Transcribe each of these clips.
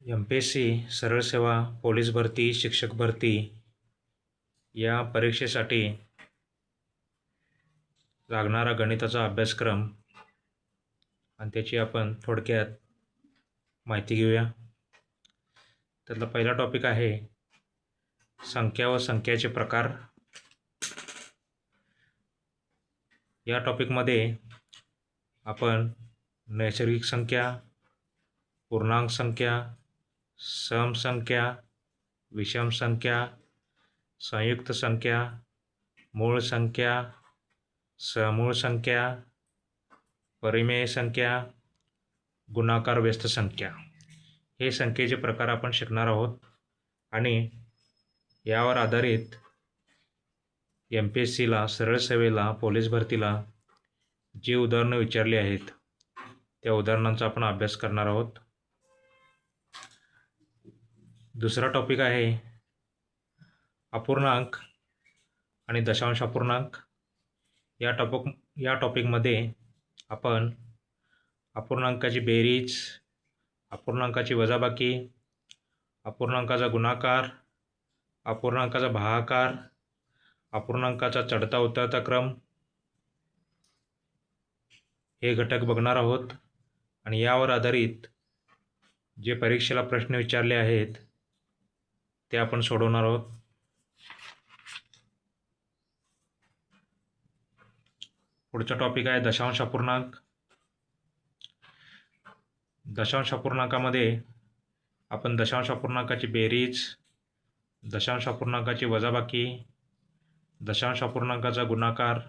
MPSC सरळ सेवा, police भरती, शिक्षक भरती या परीक्षेसाठी लागणारा गणिताचा अभ्यासक्रम आणि त्याची आपण थोडक्यात माहिती घेऊया. त्यातला पहिला टॉपिक आहे संख्या व संख्याचे प्रकार. या टॉपिकमध्ये आपण नैसर्गिक संख्या, पूर्णांक संख्या, सम संख्या, विषम संख्या, संयुक्त संख्या, मूळ संख्या, समूळ संख्या, परिमेय संख्या, गुणाकार व्यस्त संख्या हे संख्येचे प्रकार आपण शिकणार आहोत. आणि यावर आधारित MPSCला, सरळ सेवेला, पोलीस भरतीला जी उदाहरणं विचारली आहेत त्या उदाहरणांचा आपण अभ्यास करणार आहोत. दुसरा टॉपिक आहे अपूर्णांक आणि दशांश अपूर्णांक. या टॉपिकमध्ये आपण अपूर्णांकाची बेरीज, अपूर्णांकाची वजाबाकी, अपूर्णांकाचा गुणाकार, अपूर्णांकाचा भागाकार, अपूर्णांकाचा चढता उतरता क्रम हे घटक बघणार आहोत. आणि यावर आधारित जे परीक्षेला प्रश्न विचारले आहेत ते आपण सोडवणार आहोत. पुढचा टॉपिक आहे दशांश अपूर्णांक. दशांश अपूर्णांकामध्ये आपण दशांश अपूर्णांकाची बेरीज, दशांश अपूर्णांकाची वजाबाकी, दशांश अपूर्णांकाचा गुणाकार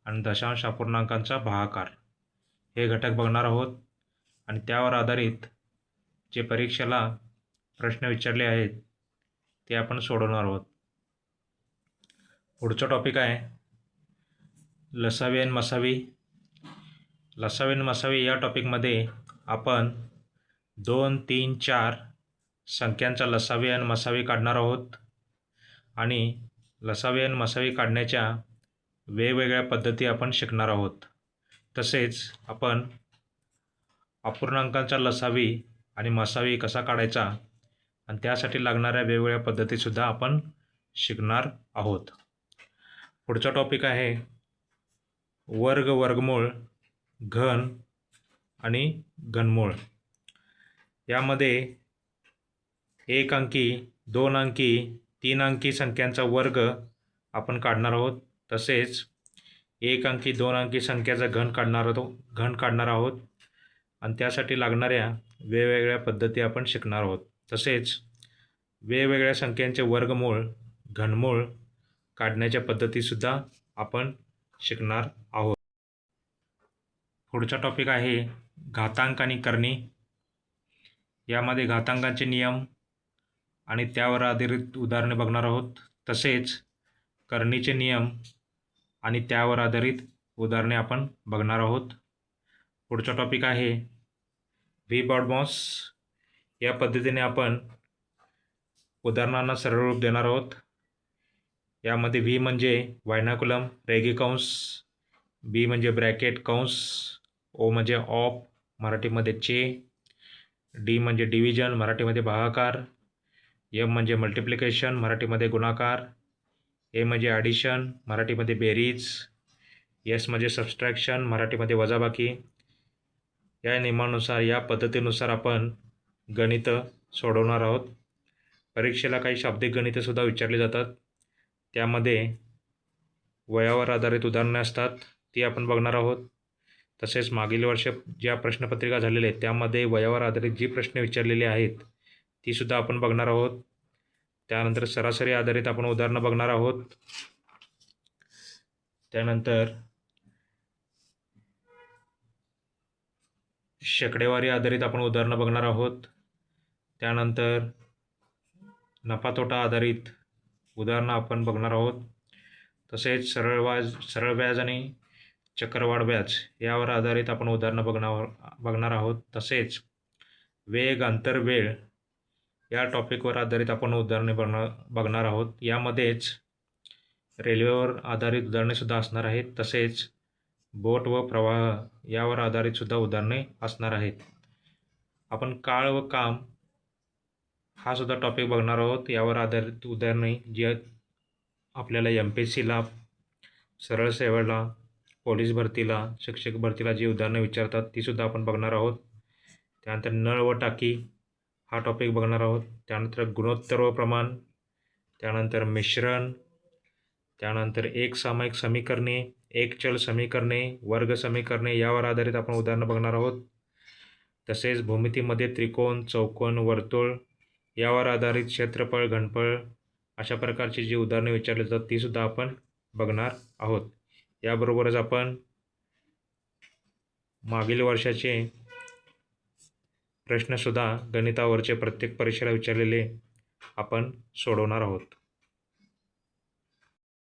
आणि दशांश अपूर्णांकांचा भागाकार हे घटक बघणार आहोत. आणि त्यावर आधारित जे परीक्षेला प्रश्न विचारले आहेत ते आपण सोडवणार आहोत. पुढचा टॉपिक आहे लसावी आणि मसावी. लसावी आणि मसावी या टॉपिकमध्ये आपण 2, 3, 4 संख्यांचा लसावी आणि मसावी काढणार आहोत. आणि लसावी आणि मसावी काढण्याच्या वेगवेगळ्या पद्धती आपण शिकणार आहोत. तसेच आपण अपूर्णांकांचा लसावी आणि मसावी कसा काढायचा आणि त्यासाठी लागणाऱ्या वेगवेगळ्या पद्धतीसुद्धा आपण शिकणार आहोत. पुढचा टॉपिक आहे वर्ग, वर्गमूळ, घन आणि घनमूळ. यामध्ये 1 अंकी, 2 अंकी, 3 अंकी संख्यांचा वर्ग आपण काढणार आहोत. तसेच 1 अंकी, 2 अंकी संख्याचा घन काढणार आहोत. आणि त्यासाठी लागणाऱ्या वेगवेगळ्या पद्धती आपण शिकणार आहोत. तसेच वेगवेगळ्या संख्यांचे वर्गमूळ, घनमूळ काढण्याच्या पद्धतीसुद्धा आपण शिकणार आहोत. पुढचा टॉपिक आहे घातांक आणि करणी. यामध्ये घातांकांचे नियम आणि त्यावर आधारित उदाहरणे बघणार आहोत. तसेच करणीचे नियम आणि त्यावर आधारित उदाहरणे आपण बघणार आहोत. पुढचा टॉपिक आहे व्ही बॉडमॉस. या पद्धतीने आपण उदाहरणांना सरळ रूप देणार आहोत. यामध्ये व्ही म्हणजे वायनाकुलम, रेगी कंस, बी म्हणजे ब्रॅकेट कंस, ओ म्हणजे ऑप, मराठीमध्ये चे, डी म्हणजे डिव्हिजन, मराठीमध्ये भागाकार, एम म्हणजे मल्टिप्लिकेशन, मराठीमध्ये गुणाकार, ए म्हणजे ॲडिशन, मराठीमध्ये बेरीज, एस म्हणजे सबस्ट्रॅक्शन, मराठीमध्ये वजाबाकी. या नियमानुसार, या पद्धतीनुसार आपण गणित सोडवणार आहोत. परीक्षेला काही शाब्दिक गणितंसुद्धा विचारली जातात. त्यामध्ये वयावर आधारित उदाहरणे असतात, ती आपण बघणार आहोत. तसेच मागील वर्ष ज्या प्रश्नपत्रिका झालेल्या आहेत त्यामध्ये वयावर आधारित जी प्रश्न विचारलेले आहेत तीसुद्धा आपण बघणार आहोत. त्यानंतर सरासरी आधारित आपण उदाहरणं बघणार आहोत. त्यानंतर शेकडेवारी आधारित आपण उदाहरणं बघणार आहोत. त्यानंतर नफा तोटा आधारित उदाहरणं आपण बघणार आहोत. तसेच सरळ व्याज आणि चक्रवाढ व्याज यावर आधारित आपण उदाहरणं बघणार आहोत. तसेच वेग, अंतर, वेळ या टॉपिकवर आधारित आपण उदाहरणे बघणार आहोत. यामध्येच रेल्वेवर आधारित उदाहरणेसुद्धा असणार आहेत. तसेच बोट व प्रवाह यावर आधारितसुद्धा उदाहरणे असणार आहेत. आपण काळ व काम हा सुद्धा टॉपिक बघणार आहोत. यावर आधारित उदाहरणे जी आपल्याला MPSCला, सरळ सेवेला, पोलीस भरतीला, शिक्षक भरतीला जी उदाहरणं विचारतात तीसुद्धा आपण बघणार आहोत. त्यानंतर नळ व टाकी हा टॉपिक बघणार आहोत. त्यानंतर गुणोत्तर व प्रमाण, त्यानंतर मिश्रण, त्यानंतर एक सामायिक समीकरणे, एक चल समीकरणे, वर्ग समीकरणे यावर आधारित आपण उदाहरणं बघणार आहोत. तसेच भूमितीमध्ये त्रिकोण, चौकोन, वर्तुळ यावर आधारित क्षेत्रफळ, घनफळ अशा प्रकारची जी उदाहरणे विचारली जातात तीसुद्धा आपण बघणार आहोत. याबरोबरच आपण मागील वर्षाचे प्रश्नसुद्धा गणितावरचे प्रत्येक परीक्षेला विचारलेले आपण सोडवणार आहोत.